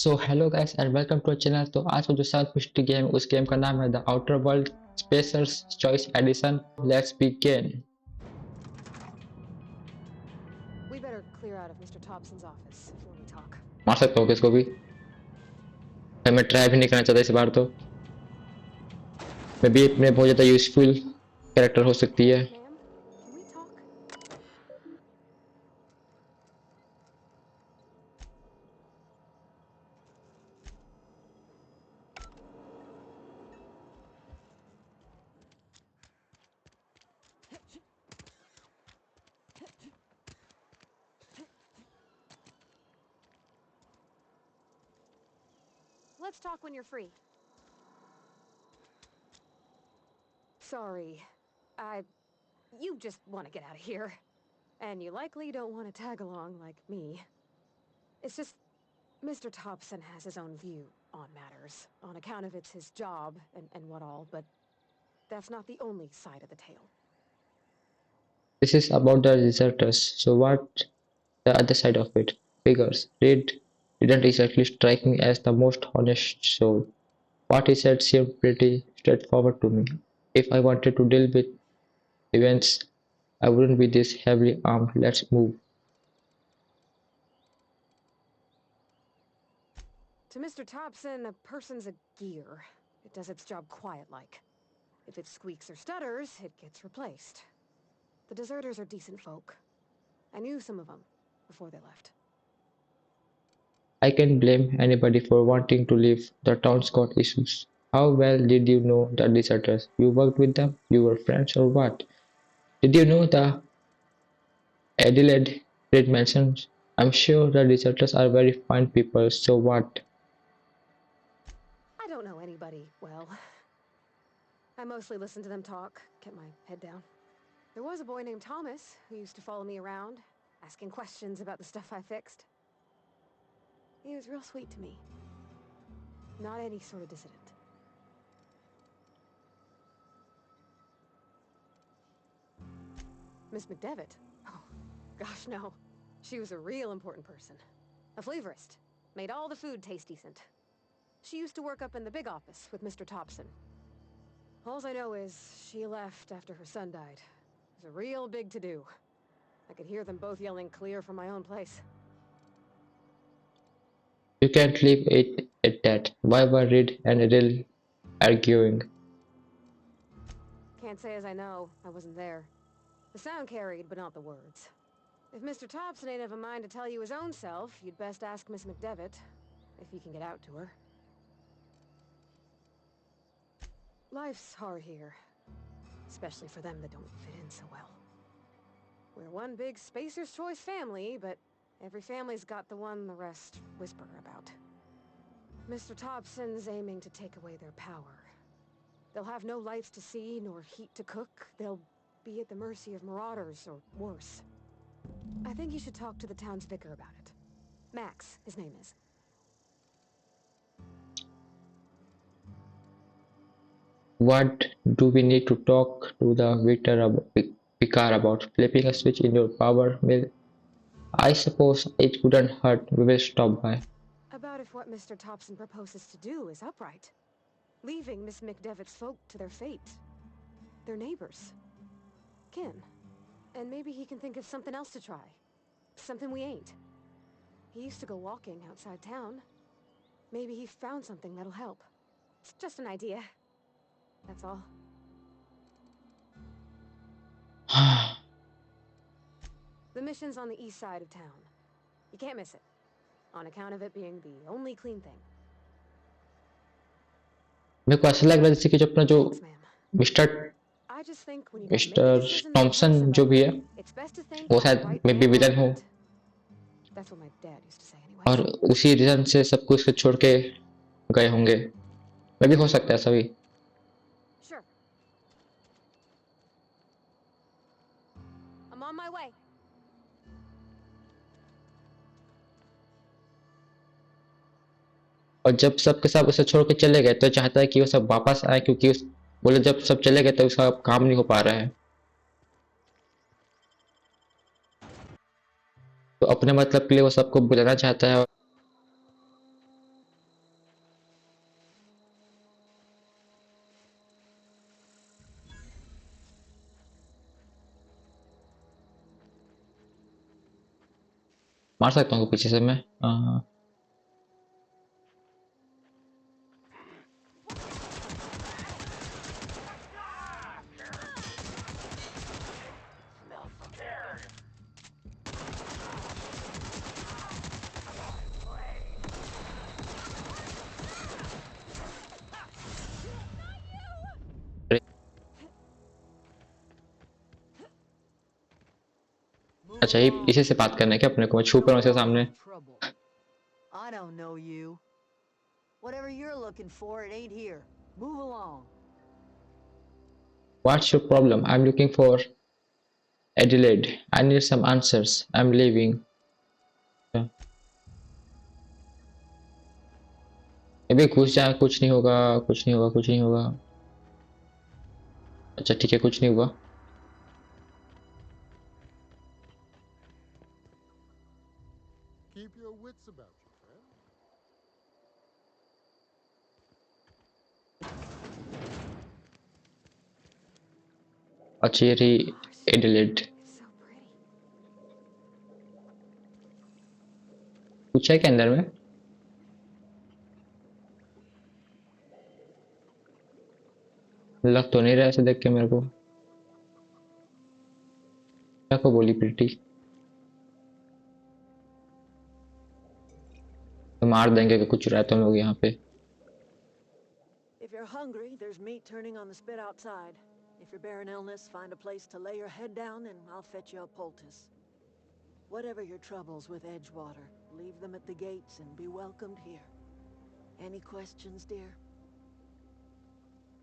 So hello guys and welcome to channel. तो आज का जो साउथ मिस्ट्री गेम उस गेम का नाम है the outer world spacers choice edition. Let's begin. We better clear out of Mr. Thompson's office before we talk. मार सकता हूँ किसको भी। मैं ट्राई भी नहीं करना चाहता इस बार। तो मैं भी अपने बहुत ज़्यादा यूजफुल कैरेक्टर हो सकती है। Ma'am, can we talk? Let's talk when you're free. Sorry. You just want to get out of here. And you likely don't want to tag along like me. It's just, Mr. Thompson has his own view on matters, on account of it's his job and what all, but that's not the only side of the tale. This is about the deserters. So what the other side of it? Figures. Reed didn't exactly strike me as the most honest soul. What he said seemed pretty straightforward to me. If I wanted to deal with events, I wouldn't be this heavily armed. Let's move. To Mr. Thompson, a person's a gear. It does its job quiet-like. If it squeaks or stutters, it gets replaced. The deserters are decent folk. I knew some of them before they left. I can't blame anybody for wanting to leave. The town's got issues. How well did you know the deserters? You worked with them? You were friends or what? Did you know the Adelaide Reed mentioned? I'm sure the deserters are very fine people, so what? I don't know anybody well. I mostly listen to them talk, kept my head down. There was a boy named Thomas who used to follow me around, asking questions about the stuff I fixed. He was real sweet to me. Not any sort of dissident. Miss McDevitt? Oh, gosh, no. She was a real important person. A flavorist. Made all the food taste decent. She used to work up in the big office with Mr. Thompson. Alls I know is she left after her son died. It was a real big to-do. I could hear them both yelling clear from my own place. You can't leave it at that. Why were Reed and Adele arguing? Can't say as I know. I wasn't there. The sound carried, but not the words. If Mr. Thompson ain't of a mind to tell you his own self, you'd best ask Miss McDevitt, if he can get out to her. Life's hard here, especially for them that don't fit in so well. We're one big Spacer's Choice family, but every family's got the one the rest whisper about. Mr. Thompson's aiming to take away their power. They'll have no lights to see, nor heat to cook. They'll be at the mercy of marauders, or worse. I think you should talk to the town's vicar about it. Max, his name is. What do we need to talk to the vicar about? Flipping a switch in your power mill? I suppose it couldn't hurt. We will stop by. About if what Mr. Thompson proposes to do is upright. Leaving Miss McDevitt's folk to their fate. Their neighbors. Kin. And maybe he can think of something else to try. Something we ain't. He used to go walking outside town. Maybe he found something that'll help. It's just an idea. That's all. The mission's on the east side of town. You can't miss it. On account of it being the only clean thing. मेरे को ऐसा लग रहा है जैसे कि जो अपना जो Thanks, ma'am. Mister I just think when you gotta make a mister decision that hurts Thomson जो भी है somebody, it's best to think वो the शायद right may be man villain हो, wanted it. That's what my dad used to say anyway. और उसी reason से सब कुछ को छोड़ के गए होंगे। मैं भी हो सकता है सभी। Sure. I'm on my way. और जब सबके सब उसे छोड़ के चले गए तो चाहता है कि वो सब वापस आए, क्योंकि उस बोले जब सब चले गए तो उसका काम नहीं हो पा रहा है, तो अपने मतलब के लिए वो सबको बुलाना चाहता है। मार सकता हूँ पीछे से मैं। Move अच्छा, ये along. इसी से बात करना है क्या अपने को? मैं छू We कर don't उसके want सामने। no trouble. I don't know you. Whatever you're looking for, it ain't here. Move along. What's your problem? I'm looking for Adelaide. I need some answers. I'm leaving. अभी घुस जा, कुछ नहीं होगा, कुछ नहीं होगा, कुछ नहीं होगा। अच्छा ठीक है, कुछ नहीं हुआ। Keep your wits about you, friend. अच्छा ये रही Gosh, Adelaide. it's so pretty. कुछ है क्या अंदर में? लग तो नहीं रहा ऐसे देख के मेरे को। क्या को बोली प्रीटी? तो मार देंगे कि कुछ रहा तुम लोग यहाँ पे। If you're hungry, there's meat turning on the spit outside. If you're bearing illness, find a place to lay your head down and I'll fetch you a poultice. Whatever your troubles with Edgewater, leave them at the gates and be welcomed here. Any questions, dear?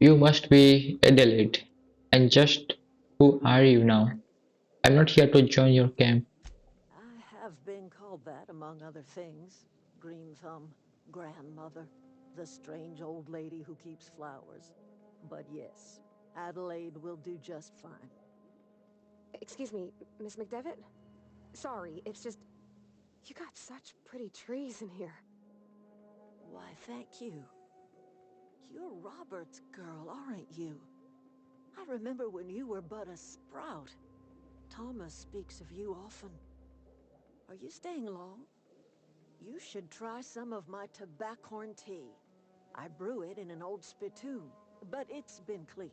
You must be Adelaide. And just who are you now? I'm not here to join your camp. I have been called that, among other things. Green Thumb, grandmother, the strange old lady who keeps flowers. But yes, Adelaide will do just fine. Excuse me, Miss McDevitt? Sorry, it's just... You got such pretty trees in here. Why, thank you. You're Robert's girl, aren't you? I remember when you were but a sprout. Thomas speaks of you often. Are you staying long? You should try some of my tobaccorn tea. I brew it in an old spittoon, but it's been cleaned.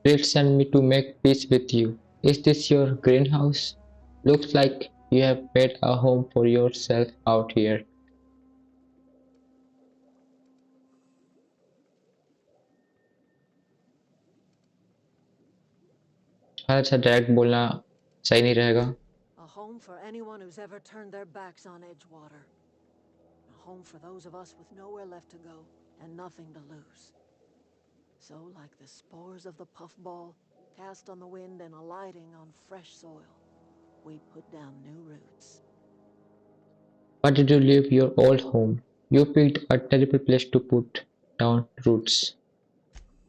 Please send me to make peace with you. Is this your greenhouse? Looks like you have made a home for yourself out here. अच्छा direct बोलना सही नहीं रहेगा। A home for anyone who's ever turned their backs on Edgewater. A home for those of us with nowhere left to go and nothing to lose. So, like the spores of the puffball, cast on the wind and alighting on fresh soil, we put down new roots. Why did you leave your old home? You picked a terrible place to put down roots.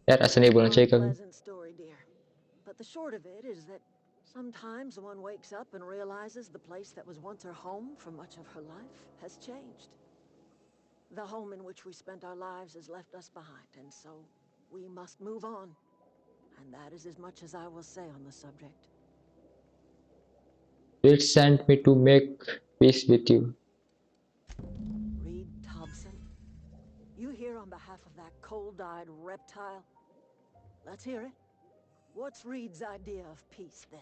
यार ऐसा नहीं बोलना चाहिए कभी। Unpleasant story, dear. But the short of it is that sometimes one wakes up and realizes the place that was once her home for much of her life has changed. The home in which we spent our lives has left us behind, and so we must move on. And that is as much as I will say on the subject. Please send me to make peace with you. Reed Thompson, you here on behalf of that cold-eyed reptile? Let's hear it. What's Reed's idea of peace, then?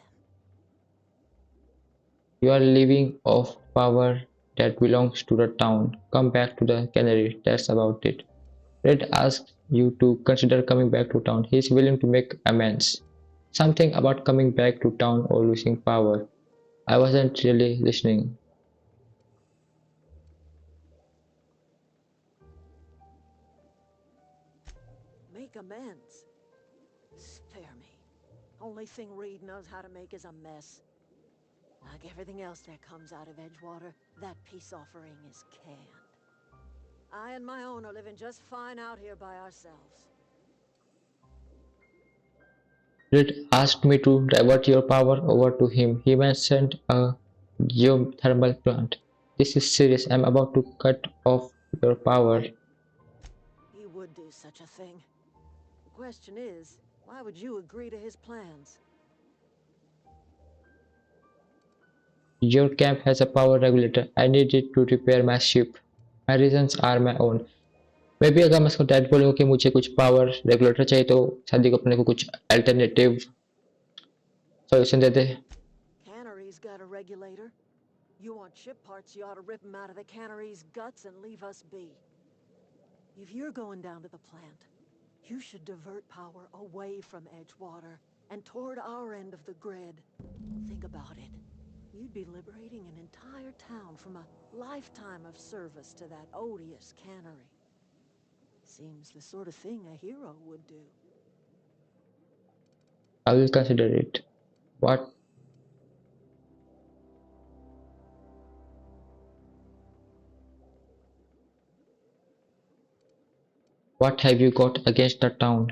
You are living off power that belongs to the town. Come back to the cannery. That's about it. Red asks you to consider coming back to town. He is willing to make amends. Something about coming back to town or losing power. I wasn't really listening. Make amends. Spare me. Only thing Reed knows how to make is a mess. Like everything else that comes out of Edgewater, that peace offering is canned. I and my own are living just fine out here by ourselves. Red asked me to divert your power over to him. He mentioned a geothermal plant. This is serious. I'm about to cut off your power. He would do such a thing. The question is, why would you agree to his plans? Your camp has a power regulator. I need it to repair my ship. My reasons are my own. मैं भी अगर मैं उसको dad बोलूँगा कि मुझे कुछ power regulator चाहिए तो शादी को अपने को कुछ alternative solution they they. Cannery's got a regulator. You want ship parts, you ought to rip them out of the cannery's guts and leave us be. If you're going down to the plant, you should divert power away from Edgewater and toward our end of the grid. Think about it. You'd be liberating an entire town from a lifetime of service to that odious cannery. Seems the sort of thing a hero would do. I will consider it. What What have you got against the town?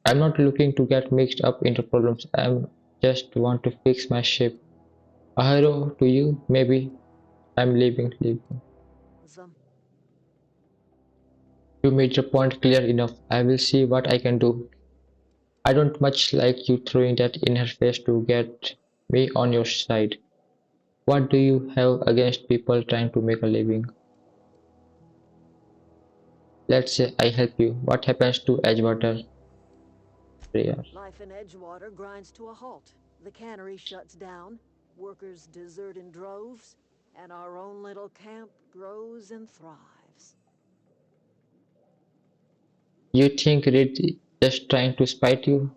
I'm not looking to get mixed up into problems. I just want to fix my ship. A hero to you, maybe. I'm leaving. Some You made your point clear enough. I will see what I can do. I don't much like you throwing that in her face to get me on your side. What do you have against people trying to make a living? Let's say I help you. What happens to Edgewater? Prayer. life in Edgewater grinds to a halt. The cannery shuts down, workers desert in droves, and our own little camp grows and thrives. You think Reed just trying to spite you?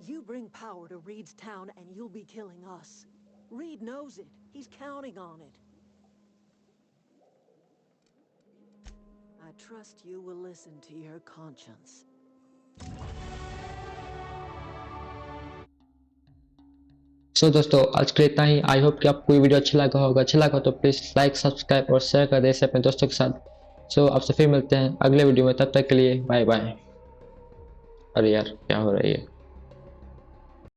You bring power to Reed's town and you'll be killing us. Reed knows it. He's counting on it. I trust you will listen to your conscience. सो दोस्तों आज के लिए इतना ही. I hope कि आपको ये video अच्छा लगा तो प्लीज़ लाइक सब्सक्राइब और शेयर कर दें इसे अपने दोस्तों के साथ. सो आपसे फिर मिलते हैं अगले वीडियो में. तब तक के लिए बाय बाय. अरे यार क्या हो रहा है ये.